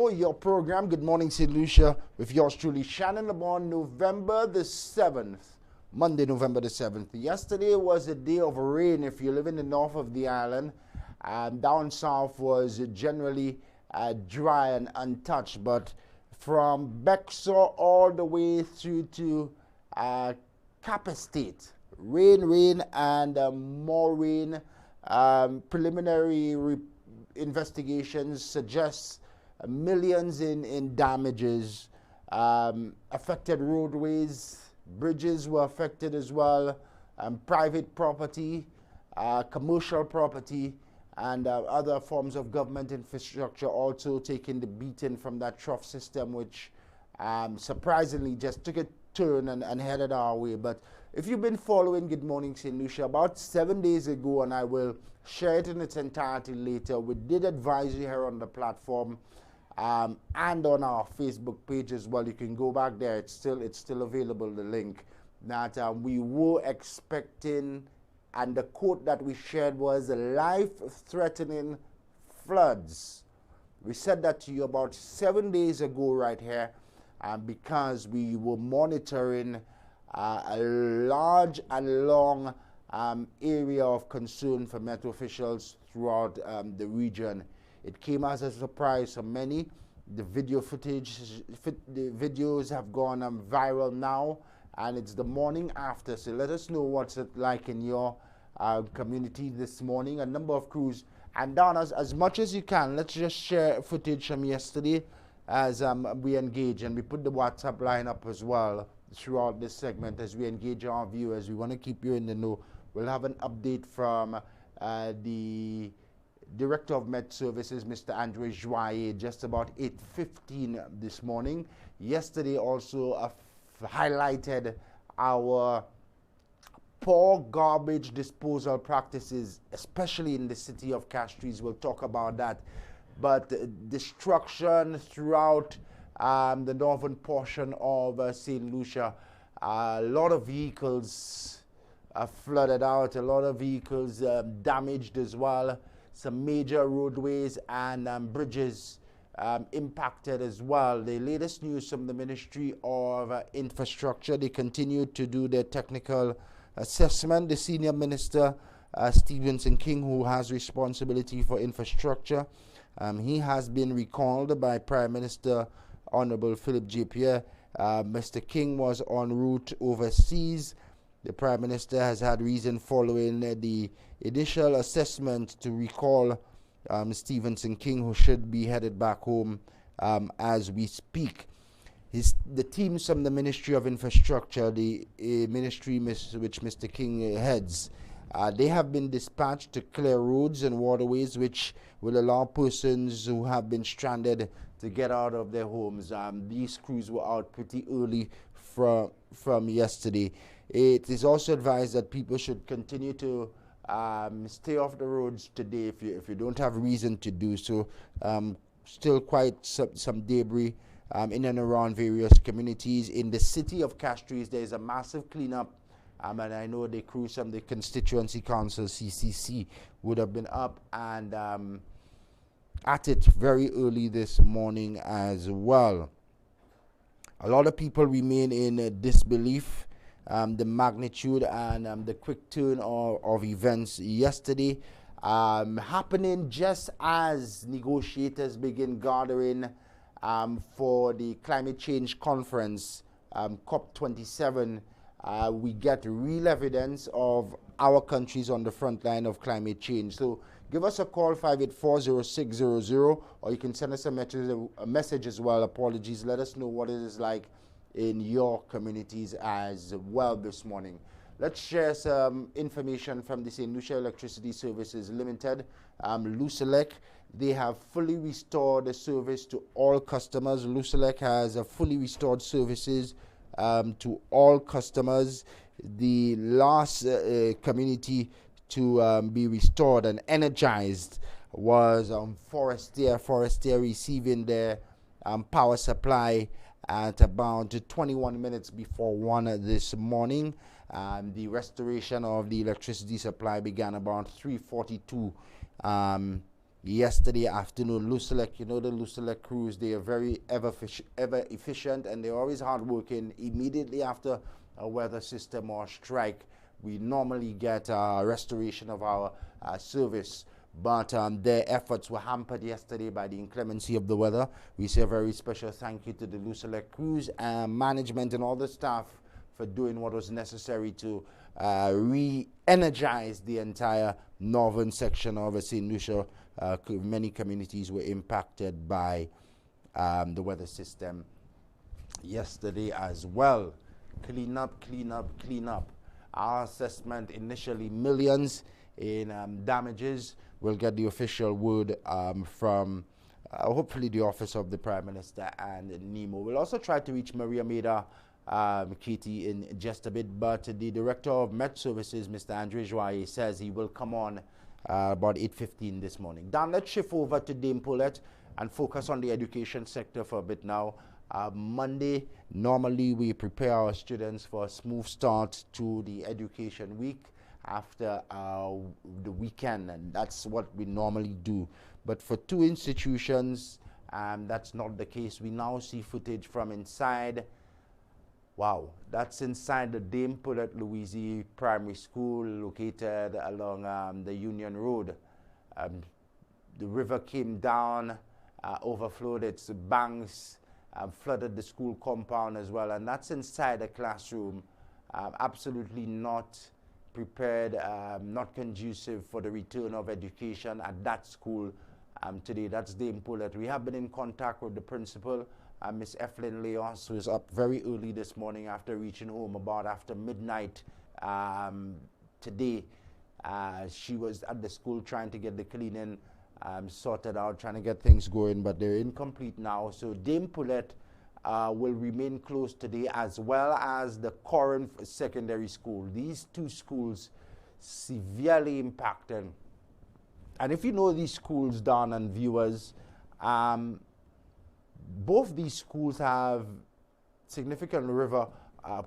show, your program, Good Morning St. Lucia, with yours truly, Shannon Lamont, November the 7th, Monday, November the 7th. Yesterday was a day of rain if you live in the north of the island. Down south was generally dry and untouched, but from Bexar all the way through to Cap Estate, rain, and more rain. Preliminary investigations suggest millions in damages. Affected roadways, bridges were affected as well, private property, commercial property, and other forms of government infrastructure also taking the beating from that trough system, which surprisingly just took a turn and headed our way. But if you've been following Good Morning St. Lucia, about 7 days ago, and I will share it in its entirety later, we did advise you here on the platform and on our Facebook page as well. You can go back there. It's still available, the link, that we were expecting, and the quote that we shared was life-threatening floods. We said that to you about 7 days ago right here, because we were monitoring a large and long area of concern for Metro officials throughout the region. It came as a surprise for many. The video footage, the videos have gone viral now, and it's the morning after. So let us know what's it like in your community this morning. A number of crews, and down as much as you can, let's just share footage from yesterday as we engage, and we put the WhatsApp line up as well throughout this segment as we engage our viewers. We want to keep you in the know. We'll have an update from the Director of Met Services, Mr. Andre Joyer, just about 8:15 this morning. Yesterday also highlighted our poor garbage disposal practices, especially in the city of Castries. We'll talk about that. But destruction throughout the northern portion of St. Lucia. A lot of vehicles flooded out, a lot of vehicles damaged as well. Some major roadways and bridges impacted as well. The latest news from the Ministry of Infrastructure, they continue to do their technical assessment. The Senior Minister, Stevenson King, who has responsibility for infrastructure, he has been recalled by Prime Minister Honorable Philip J. Pierre. Mr. King was en route overseas. The Prime Minister has had reason following the initial assessment to recall Stevenson King, who should be headed back home as we speak. The teams from the Ministry of Infrastructure, the ministry which Mr. King heads, they have been dispatched to clear roads and waterways, which will allow persons who have been stranded to get out of their homes. These crews were out pretty early from yesterday. It is also advised that people should continue to stay off the roads today if you don't have reason to do so. Still quite some debris in and around various communities. In the city of Castries, there is a massive cleanup. And I know the crews from the Constituency Council, CCC, would have been up and at it very early this morning as well. A lot of people remain in disbelief. The magnitude and the quick turn of events yesterday happening just as negotiators begin gathering for the climate change conference, COP27. We get real evidence of our countries on the front line of climate change. So give us a call, 584-0600, or you can send us a message as well. Apologies. Let us know what it is like in your communities as well this morning. Let's share some information from the St. Lucia Electricity Services Limited, Lucelec. They have fully restored the service to all customers. Lucelec has fully restored services to all customers. The last community to be restored and energized was Forestier. Forestier receiving their power supply at about 21 minutes before 1 this morning. The restoration of the electricity supply began about 3:42 yesterday afternoon. Lucelec, you know the Lucelec crews, they are very ever efficient, and they're always hardworking. Immediately after a weather system or strike, we normally get a restoration of our service. But their efforts were hampered yesterday by the inclemency of the weather. We say a very special thank you to the Lucelec crews, management, and all the staff for doing what was necessary to re-energize the entire northern section of St. Lucia. Many communities were impacted by the weather system yesterday as well. Clean up, clean up, clean up. Our assessment initially millions in damages. We'll get the official word from hopefully the office of the Prime Minister and NEMO. We'll also try to reach Maria Maida Katie in just a bit, but the Director of Met Services, Mr. Andre Joye, says he will come on about 8:15 this morning. Dan, let's shift over to Dame Paulette and focus on the education sector for a bit now. Monday, normally we prepare our students for a smooth start to the education week after the weekend, and that's what we normally do. But for two institutions, that's not the case. We now see footage from inside. Wow, that's inside the Dame Paulette Louise Primary School located along the Union Road. The river came down, overflowed its banks, flooded the school compound as well, and that's inside a classroom. Absolutely not prepared, not conducive for the return of education at that school today. That's Dame Paulette. We have been in contact with the principal, Miss Eflin Leos, who is up very early this morning after reaching home about after midnight today. She was at the school trying to get the cleaning sorted out, trying to get things going, but they're incomplete now. So Dame Paulette will remain closed today, as well as the Corinth Secondary School. These two schools severely impacted. And if you know these schools, Don and viewers, both these schools have significant river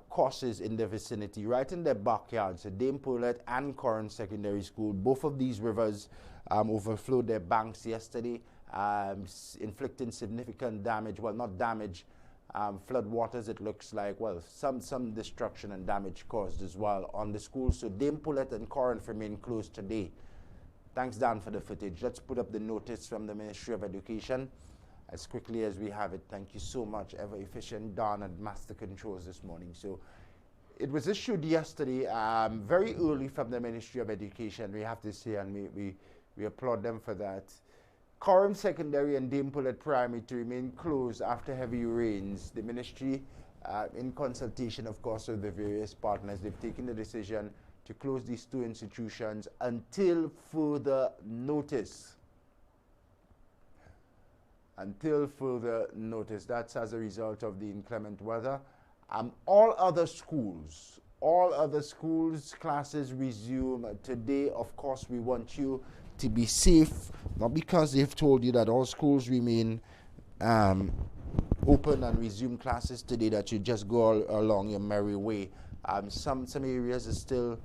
courses in their vicinity, right in their backyard. So Dame Paulette and Corinth Secondary School, both of these rivers overflowed their banks yesterday, inflicting significant damage. Well, not damage, flood waters, it looks like. Well, some destruction and damage caused as well on the school. So Dame Paulette and Corinth remain closed today. Thanks, Dan, for the footage. Let's put up the notice from the Ministry of Education as quickly as we have it. Thank you so much, ever efficient Dan and Master Controls this morning. So it was issued yesterday, very early from the Ministry of Education, we have to say, and we applaud them for that. Corinth Secondary and Dame Paulette Primary to remain closed after heavy rains. The ministry, in consultation, of course, with the various partners, they've taken the decision to close these two institutions until further notice. Until further notice. That's as a result of the inclement weather. All other schools, classes resume today. Of course, we want you to be safe, not because they've told you that all schools remain open and resume classes today, that you just go along your merry way. Some areas are still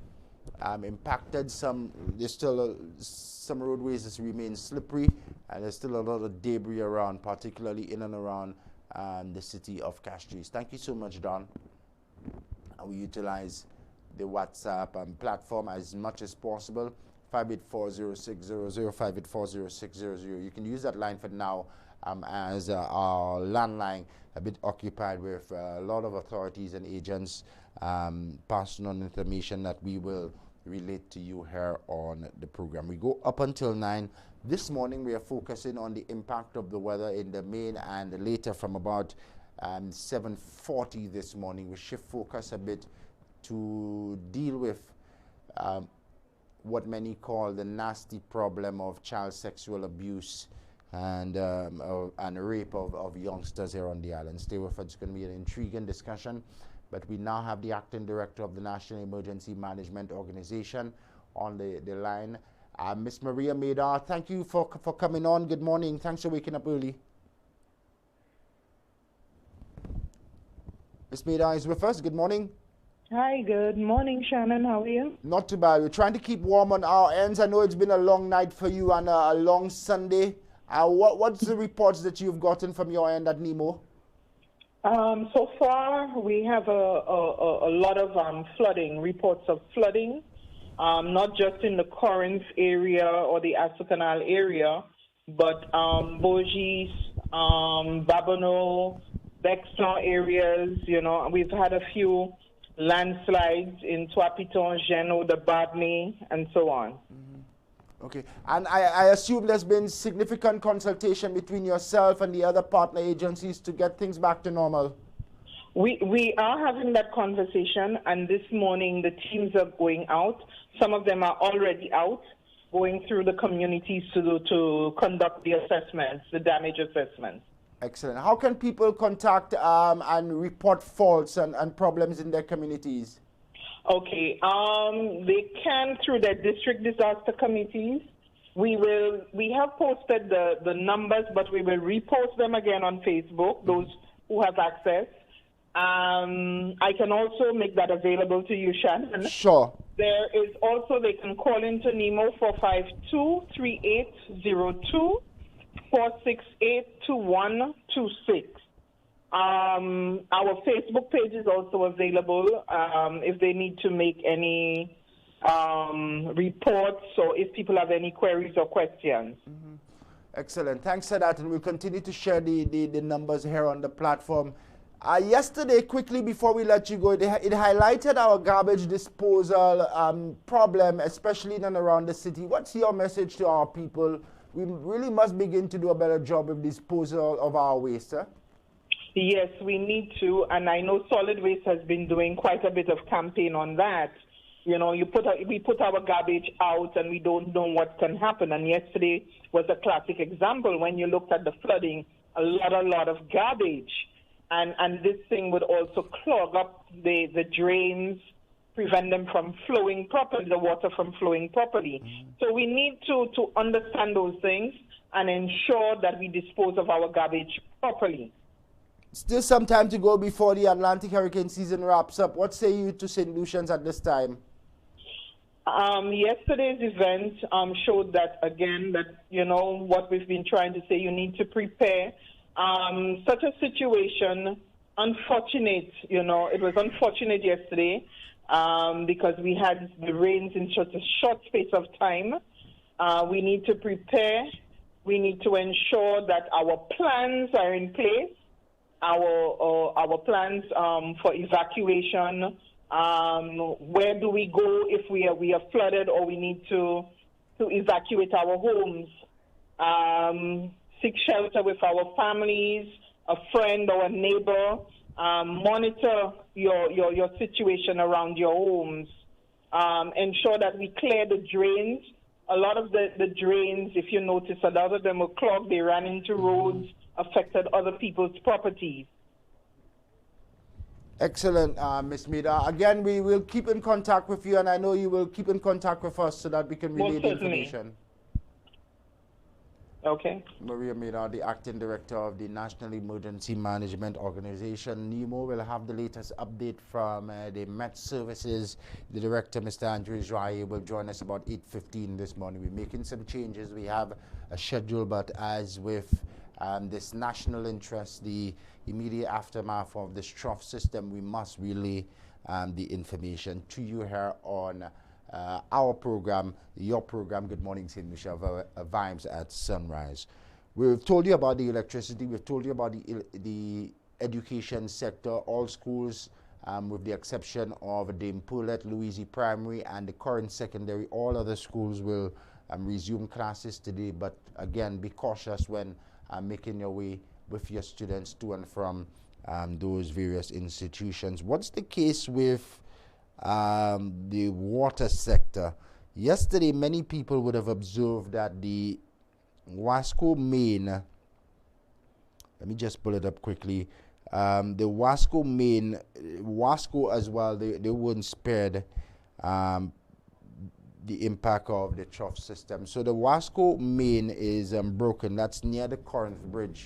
impacted. There's still some roadways that remain slippery, and there's still a lot of debris around, particularly in and around the city of Castries. Thank you so much, Don. And we utilize the WhatsApp platform as much as possible. 5840600, 5840600. You can use that line for now as our landline, a bit occupied with a lot of authorities and agents passing on information that we will relate to you here on the program. We go up until 9. This morning we are focusing on the impact of the weather in the main, and later from about 7:40 this morning we shift focus a bit to deal with what many call the nasty problem of child sexual abuse and rape of youngsters here on the island. Stay with us. It's going to be an intriguing discussion. But we now have the acting director of the National Emergency Management Organization on the line. Miss Maria Maida, thank you for coming on. Good morning. Thanks for waking up early. Miss Maida is with us. Good morning. Hi, good morning, Shannon. How are you? Not too bad. We're trying to keep warm on our ends. I know it's been a long night for you and a long Sunday. What's the reports that you've gotten from your end at NEMO? So far, we have a lot of flooding, reports of flooding, not just in the Corinth area or the Astor Canal area, but Bourges, Babonneau, Bexton areas. We've had a few landslides in Trois-Pitons, Geno, the Bardney, and so on. Okay, and I assume there's been significant consultation between yourself and the other partner agencies to get things back to normal. We are having that conversation, and this morning the teams are going out. Some of them are already out, going through the communities to conduct the assessments, the damage assessments. Excellent. How can people contact and report faults and problems in their communities? Okay, they can through their district disaster committees. We have posted the numbers, but we will repost them again on Facebook, those who have access. I can also make that available to you, Shannon. Sure. There is also, they can call into NEMO 452-3802, 468-2126. Our Facebook page is also available if they need to make any reports or if people have any queries or questions. Mm-hmm. Excellent. Thanks for that. And we'll continue to share the numbers here on the platform. Yesterday, quickly before we let you go, it highlighted our garbage disposal problem, especially in and around the city. What's your message to our people? We really must begin to do a better job with disposal of our waste, sir? Yes, we need to, and I know Solid Waste has been doing quite a bit of campaign on that. We put our garbage out and we don't know what can happen. And yesterday was a classic example when you looked at the flooding, a lot of garbage. And this thing would also clog up the drains, prevent them from flowing properly, the water from flowing properly. So we need to understand those things and ensure that we dispose of our garbage properly. Still some time to go before the Atlantic hurricane season wraps up. What say you to St. Lucians at this time? Yesterday's event showed that, again, that, what we've been trying to say, you need to prepare. Such a situation, unfortunate, it was unfortunate yesterday because we had the rains in such a short space of time. We need to prepare. We need to ensure that our plans are in place. Our plans for evacuation. Where do we go if we are flooded or we need to evacuate our homes? Seek shelter with our families, a friend or a neighbor. Monitor your situation around your homes. Ensure that we clear the drains. A lot of the drains, if you notice, a lot of them were clogged. They ran into roads, affected other people's properties. Excellent, Ms. Mida. Again, we will keep in contact with you, and I know you will keep in contact with us so that we can relay the information. Okay. Maria Mida, the Acting Director of the National Emergency Management Organization, NEMO, will have the latest update from the Met Services. The Director, Mr. Andrew Israel, will join us about 8:15 this morning. We're making some changes. We have a schedule, but as with this national interest, the immediate aftermath of this Trough system, we must relay the information to you here on our program, your program, Good Morning St. Lucia, Vibes at Sunrise. We've told you about the electricity, we've told you about the education sector. All schools, with the exception of Dame Poulet, Louise Primary, and the Corinth Secondary, all other schools will resume classes today. But again, be cautious when making your way with your students to and from those various institutions. What's the case with the water sector? Yesterday, many people would have observed that the Wasco main, let me just pull it up quickly, the Wasco main, Wasco as well, they weren't spared the impact of the Trough system. So the Wasco main is broken. That's near the Corinth Bridge.